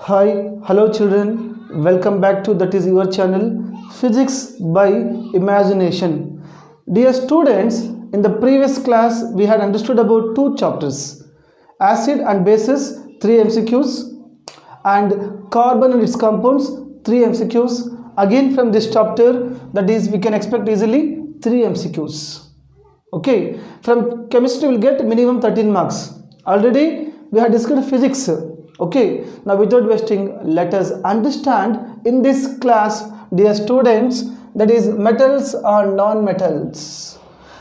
Hi, hello children. Welcome back to that is your channel Physics by Imagination. Dear students, in the previous class we had understood about two chapters, acid and bases 3 MCQs and carbon and its compounds 3 MCQs. Again from this chapter, that is we can expect easily 3 MCQs. Okay, from chemistry we will get minimum 13 marks. Already we have discussed physics. Okay, now without wasting, let us understand in this class, dear students, that is metals or non-metals.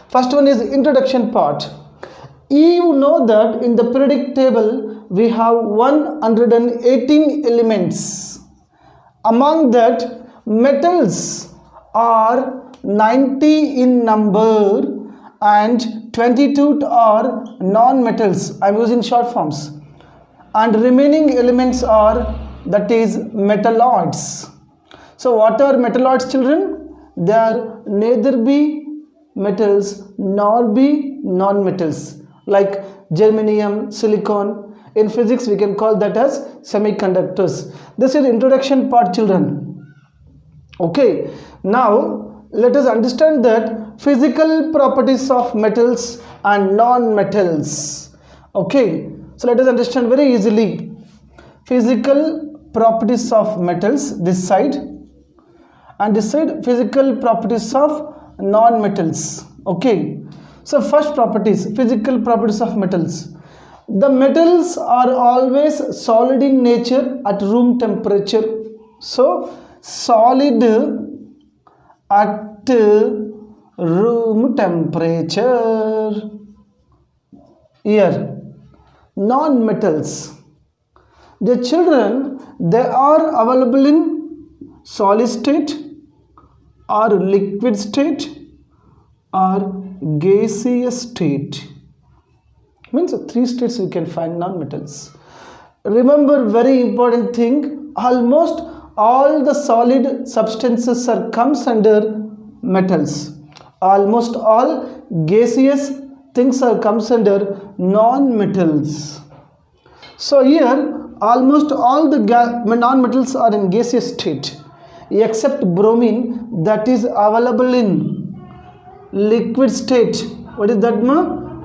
First one is introduction part. You know that in the periodic table we have 118 elements. Among that, metals are 90 in number and 22 are non-metals. I am using short forms. And remaining elements are, that is, metalloids. So what are metalloids, children? They are neither be metals nor be non-metals, like germanium, silicon. In physics we can call that as semiconductors. This is introduction part, children. Okay, now let us understand that physical properties of metals and non-metals. Okay, so let us understand very easily physical properties of metals, this side, and this side physical properties of non-metals. Okay, so first properties, physical properties of metals. The metals are always solid in nature at room temperature. So solid at room temperature. Here non-metals, the children, they are available in solid state or liquid state or gaseous state. Means 3 states you can find non-metals. Remember very important thing, almost all the solid substances comes under metals. Almost all gaseous things comes under non-metals. So here almost all the non-metals are in gaseous state except bromine, that is available in liquid state. What is that, ma?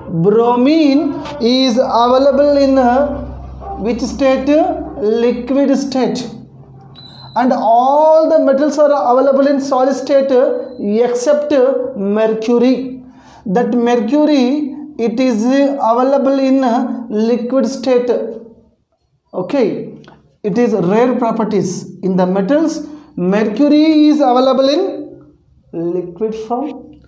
Bromine is available in which state? Liquid state. And all the metals are available in solid state except mercury. That mercury, it is available in liquid state. Okay, it is rare properties in the metals. Mercury is available in liquid form,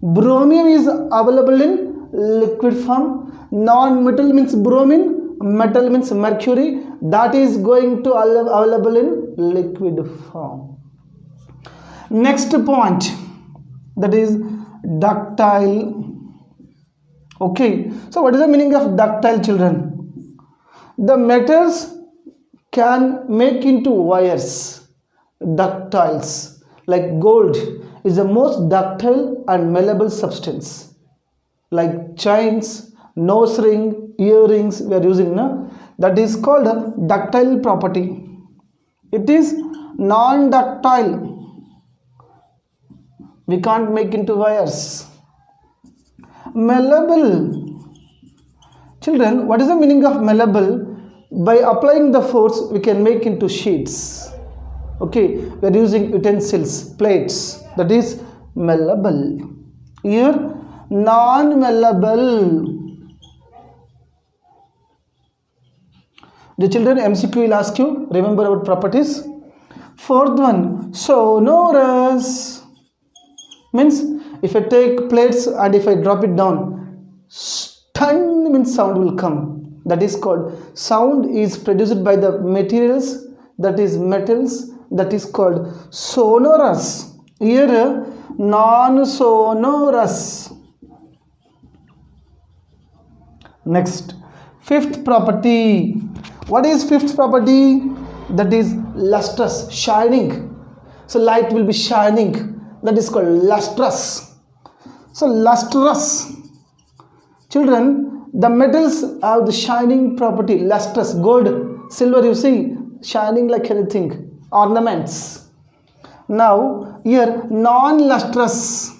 bromine is available in liquid form, non-metal means bromine, metal means mercury, that is going to available in liquid form. Next point, that is ductile. Okay, so what is the meaning of ductile, children? The metals can make into wires, ductiles, like gold is the most ductile and malleable substance, like chains, nose ring, earrings we are using, no? That is called a ductile property. It is non-ductile, we can't make into wires. Malleable, children, what is the meaning of malleable? By applying the force we can make into sheets. Okay, we are using utensils, plates, that is malleable. Here non-malleable. The children, MCQ will ask you, remember our properties. Fourth one, sonorous, means if I take plates and if I drop it down, stun means sound will come. That is called, sound is produced by the materials, that is metals, that is called sonorous. Here non-sonorous. Next, fifth property. What is fifth property? That is lustrous, shining. So light will be shining, that is called lustrous. So lustrous, children, the metals have the shining property, lustrous. Gold, silver, you see, shining like anything, ornaments. Now here non-lustrous,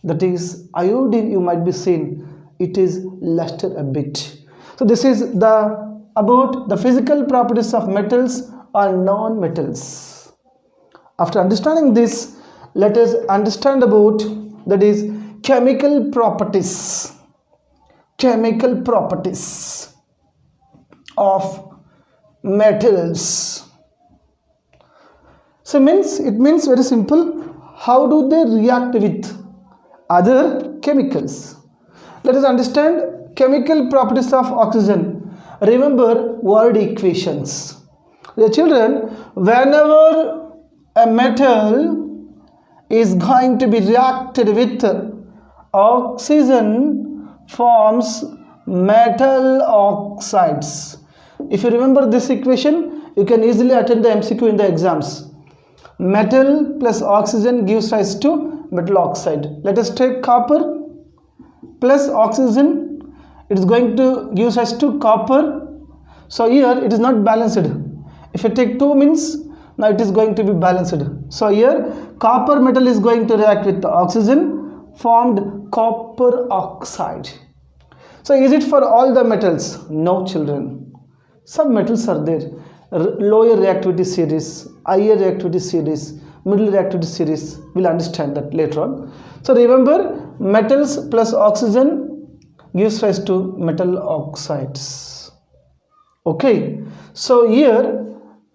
that is iodine, you might be seeing it is luster a bit. So this is the about the physical properties of metals or non-metals. After understanding this, let us understand about, that is, chemical properties. Chemical properties of metals. So it means very simple. How do they react with other chemicals? Let us understand chemical properties of oxygen. Remember word equations. Dear children, whenever a metal is going to be reacted with oxygen, forms metal oxides. If you remember this equation, you can easily attend the MCQ in the exams. Metal plus oxygen gives rise to metal oxide. Let us take copper plus oxygen, it is going to give rise to copper. So here it is not balanced. If you take 2 means, now it is going to be balanced. So here copper metal is going to react with the oxygen, formed copper oxide. So is it for all the metals? No, children. Some metals are there. Lower reactivity series, higher reactivity series, middle reactivity series. We'll understand that later on. So remember, metals plus oxygen gives rise to metal oxides. Okay. So here,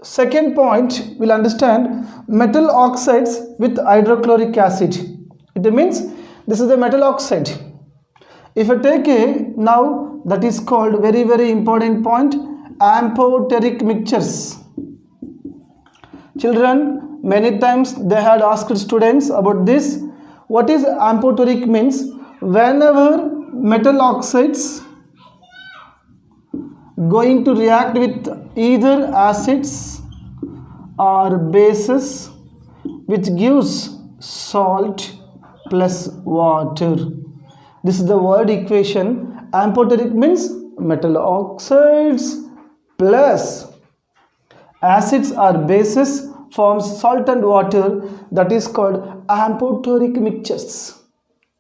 second point, we'll understand metal oxides with hydrochloric acid. It means this is the metal oxide. If I take a, now that is called very important point, amphoteric mixtures. Children, many times they had asked students about this. What is amphoteric means? Whenever metal oxides going to react with either acids or bases, which gives salt plus water. This is the word equation. Amphoteric means metal oxides plus acids or bases forms salt and water, that is called amphoteric mixtures.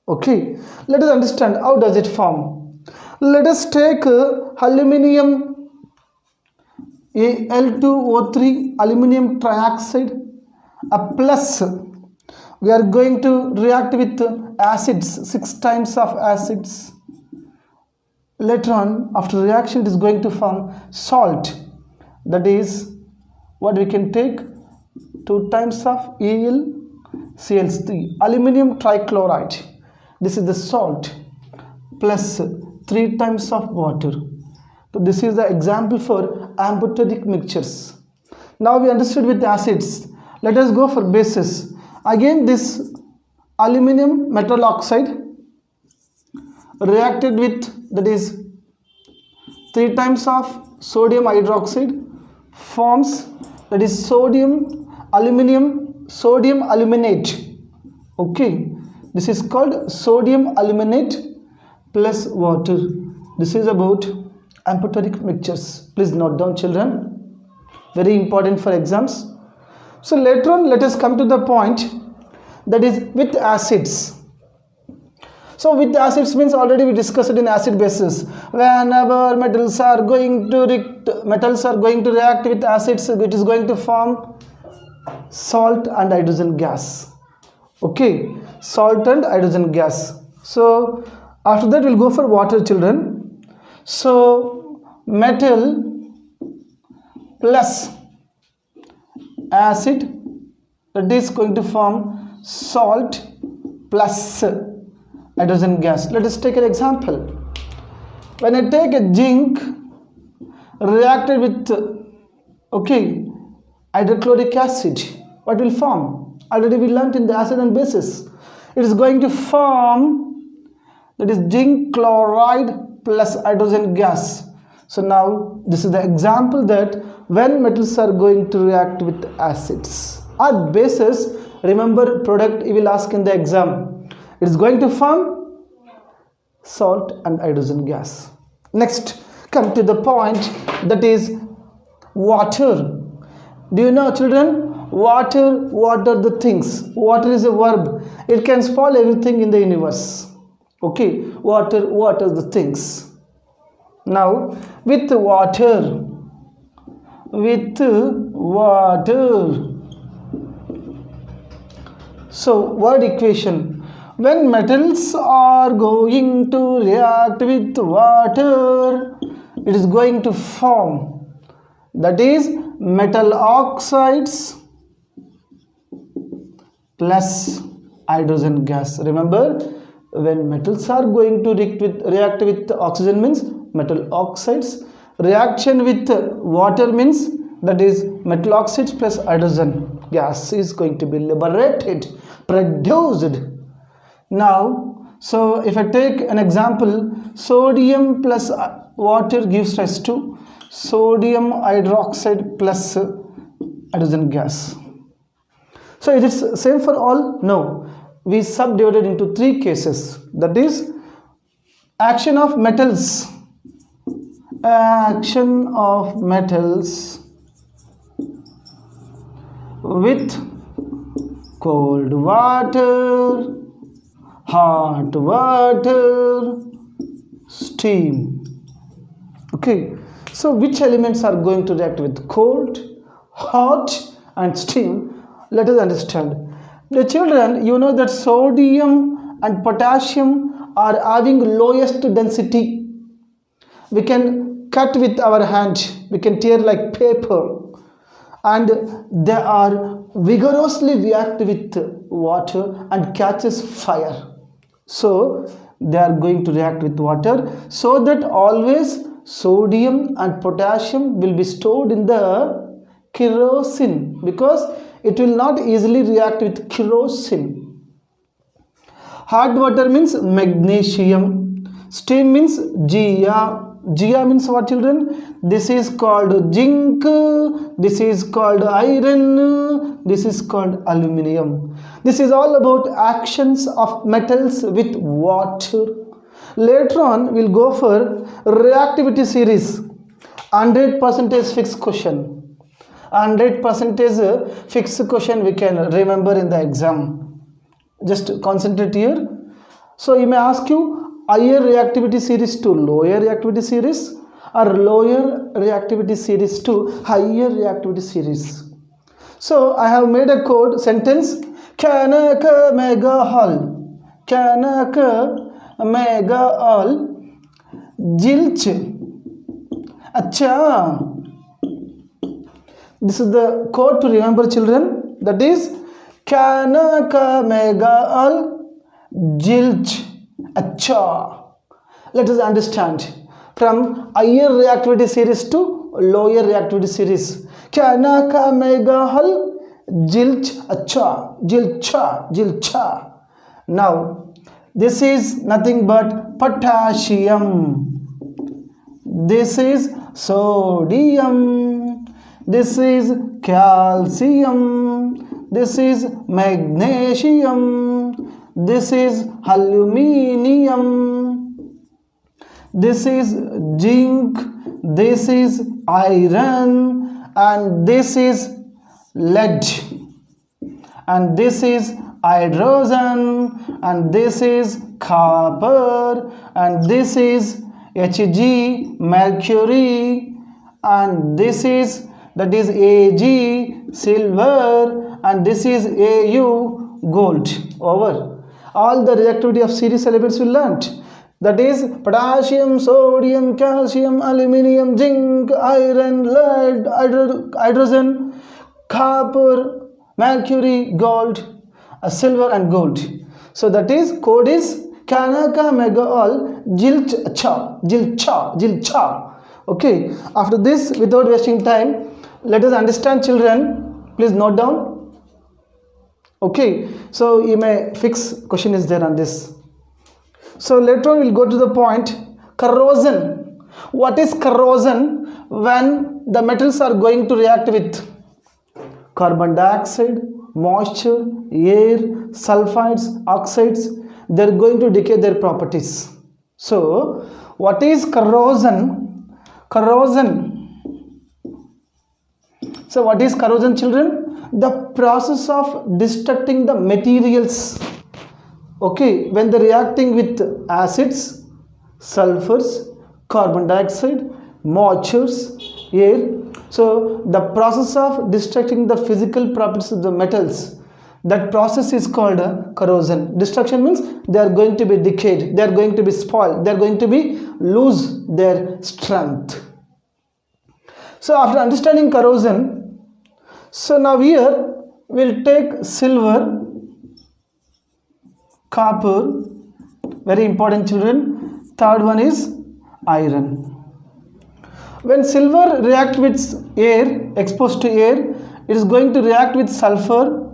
Okay, let us understand how does it form. Let us take aluminium Al2O3, aluminium trioxide, a plus. We are going to react with acids, 6 times of acids. Later on, after reaction, it is going to form salt. That is what we can take, 2 times of AlCl3, aluminium trichloride. This is the salt plus 3 times of water. So this is the example for amphoteric mixtures. Now we understood with acids. Let us go for bases. Again, this aluminium metal oxide reacted with, that is 3 times of sodium hydroxide, forms, that is sodium aluminate. Okay, this is called sodium aluminate plus water. This is about amphoteric mixtures. Please note down, children, very important for exams. So later on, let us come to the point, that is with acids. So with acids means already we discussed it in acid bases. Whenever metals are going to react with acids, it is going to form salt and hydrogen gas. Okay, salt and hydrogen gas. So after that we'll go for water, children. So metal plus acid, that is going to form salt plus hydrogen gas. Let us take an example. When I take a zinc reacted with hydrochloric acid, what will form? Already we learnt in the acid and bases. It is going to form, that is zinc chloride plus hydrogen gas. So now this is the example that when metals are going to react with acids or bases, remember product you will ask in the exam. It is going to form salt and hydrogen gas. Next, come to the point, that is water. Do you know, children, water, what are the things? Water is a verb. It can spoil everything in the universe. Okay, water, what are the things? Now, with water, so word equation. When metals are going to react with water, it is going to form, that is metal oxides plus hydrogen gas. Remember, when metals are going to react with oxygen means metal oxides, reaction with water means, that is metal oxides plus hydrogen gas is going to be liberated, produced. Now, so if I take an example, sodium plus water gives rise to sodium hydroxide plus hydrogen gas. So it is same for all? No. We subdivided into three cases, that is action of metals, with cold water, hot water, steam. Okay, so which elements are going to react with cold, hot and steam? Let us understand. The children, you know that sodium and potassium are having lowest density. We can cut with our hand, we can tear like paper, and they are vigorously react with water and catches fire. So they are going to react with water, so that always sodium and potassium will be stored in the kerosene, because it will not easily react with kerosene. Hot water means magnesium, steam means Ga. Ga means what, children? This is called zinc, this is called iron, this is called aluminium. This is all about actions of metals with water. Later on, we'll go for reactivity series. 100% fixed question. 100% fixed question we can remember in the exam. Just concentrate here. So you may ask you, higher reactivity series to lower reactivity series, or lower reactivity series to higher reactivity series. So I have made a code sentence. Kanaka mega hall, Kanaka mega hall, Jilch. Acha. This is the code to remember, children. That is Kanaka mega hall, Jilch. Acha. Let us understand. From higher reactivity series to lower reactivity series. Kanaka mega hall, Jilch. Acha. Jilcha. Jilcha. Now, this is nothing but potassium. This is sodium. This is calcium. This is magnesium. This is aluminium. This is zinc. This is iron. And this is lead. And this is hydrogen. And this is copper. And this is Hg, mercury. And this is, that is Ag, silver, and this is Au, gold. Over. All the reactivity of series elements we learnt. That is potassium, sodium, calcium, aluminium, zinc, iron, lead, hydrogen, copper, mercury, gold, silver and gold. So that is code is Kanaka mega all Jilcha, Jilcha, Jilcha. Okay, after this, without wasting time, let us understand, children. Please note down. Okay, so you may fix question is there on this. So later on we'll go to the point corrosion. What is corrosion? When the metals are going to react with carbon dioxide, moisture, air, sulfides, oxides, they are going to decay their properties. So what is corrosion? Corrosion. So what is corrosion, children? The process of destructing the materials, okay, when they're reacting with acids, sulfurs, carbon dioxide, moistures, air. So the process of destructing the physical properties of the metals, that process is called corrosion. Destruction means they are going to be decayed, they are going to be spoiled, they are going to be lose their strength. So after understanding corrosion, so now here we'll take silver, copper, very important, children. Third one is iron. When silver react with air, exposed to air, it is going to react with sulfur,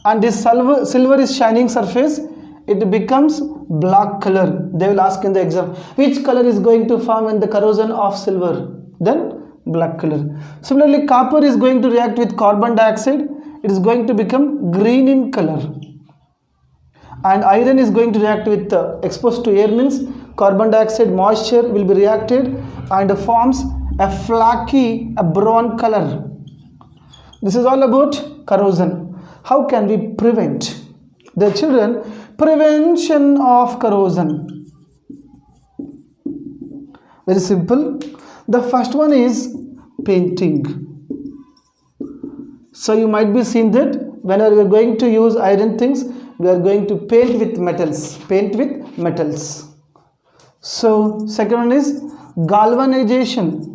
and this silver is shining surface, it becomes black color. They will ask in the exam, which color is going to form in the corrosion of silver? Then black color. Similarly, copper is going to react with carbon dioxide, it is going to become green in color. And iron is going to react with exposed to air, means carbon dioxide moisture will be reacted and forms a flaky, a brown color. This is all about corrosion. How can we prevent? The children, prevention of corrosion. Very simple. The first one is painting. So you might be seeing that whenever we are going to use iron things, we are going to paint with metals. Paint with metals. So second one is galvanization.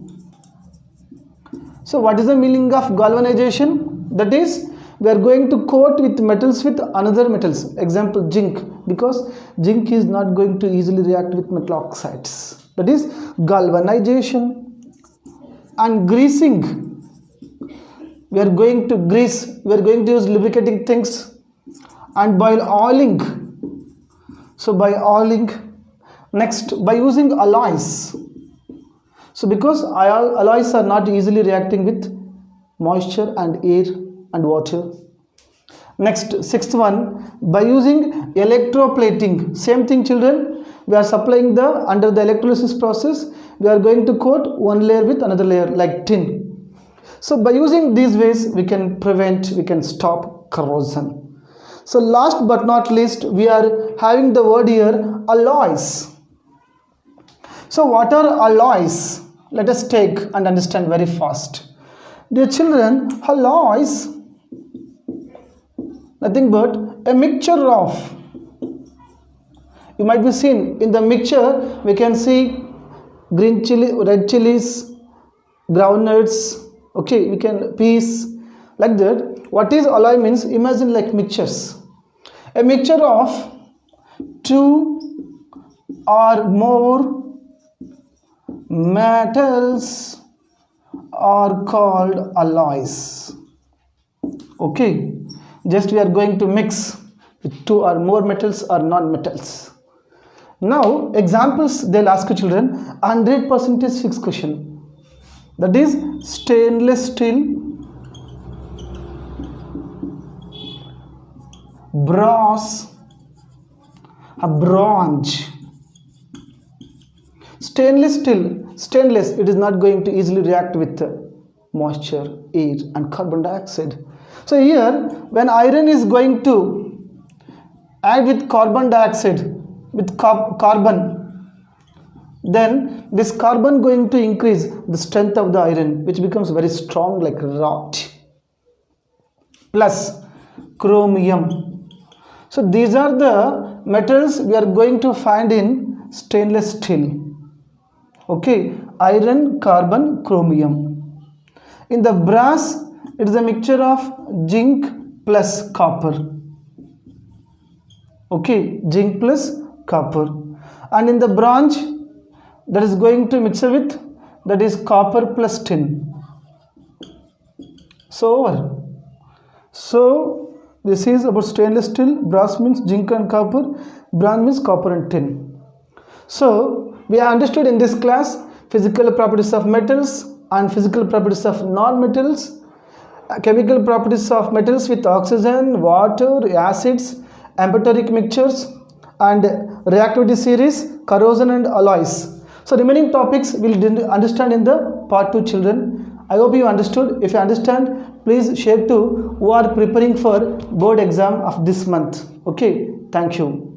So what is the meaning of galvanization? That is, we are going to coat with metals with another metals. Example, zinc, because zinc is not going to easily react with metal oxides. That is galvanization. And greasing. We are going to grease. We are going to use lubricating things. And by oiling. So by oiling. Next, by using alloys. So because alloys are not easily reacting with moisture and air and water. Next, sixth one, by using electroplating. Same thing, children. We are supplying under the electrolysis process, we are going to coat one layer with another layer like tin. So by using these ways, we can prevent, we can stop corrosion. So last but not least, we are having the word here, alloys. So what are alloys? Let us take and understand very fast. Dear children, alloys, nothing but a mixture of, you might be seen in the mixture, we can see green chili, red chilies, groundnuts, okay, we can peas, like that. What is alloy means? Imagine like mixtures. A mixture of two or more metals are called alloys. Okay, just we are going to mix with two or more metals or non-metals. Now examples they'll ask you, children. 100% fixed question, that is stainless steel, brass, bronze. Stainless steel, stainless, it is not going to easily react with moisture, air and carbon dioxide. So here, when iron is going to add with carbon dioxide, with carbon, then this carbon going to increase the strength of the iron, which becomes very strong like rod. Plus chromium. So these are the metals we are going to find in stainless steel. Okay, iron, carbon, chromium. In the brass, it is a mixture of zinc plus copper. Okay, zinc plus copper. And in the bronze, that is going to mix with, that is copper plus tin. So this is about stainless steel. Brass means zinc and copper, bronze means copper and tin. So we have understood in this class physical properties of metals and physical properties of non-metals, chemical properties of metals with oxygen, water, acids, amphoteric mixtures, and reactivity series, corrosion and alloys. So remaining topics we'll understand in the part 2, children. I hope you understood. If you understand, please share to who are preparing for board exam of this month. Okay, thank you.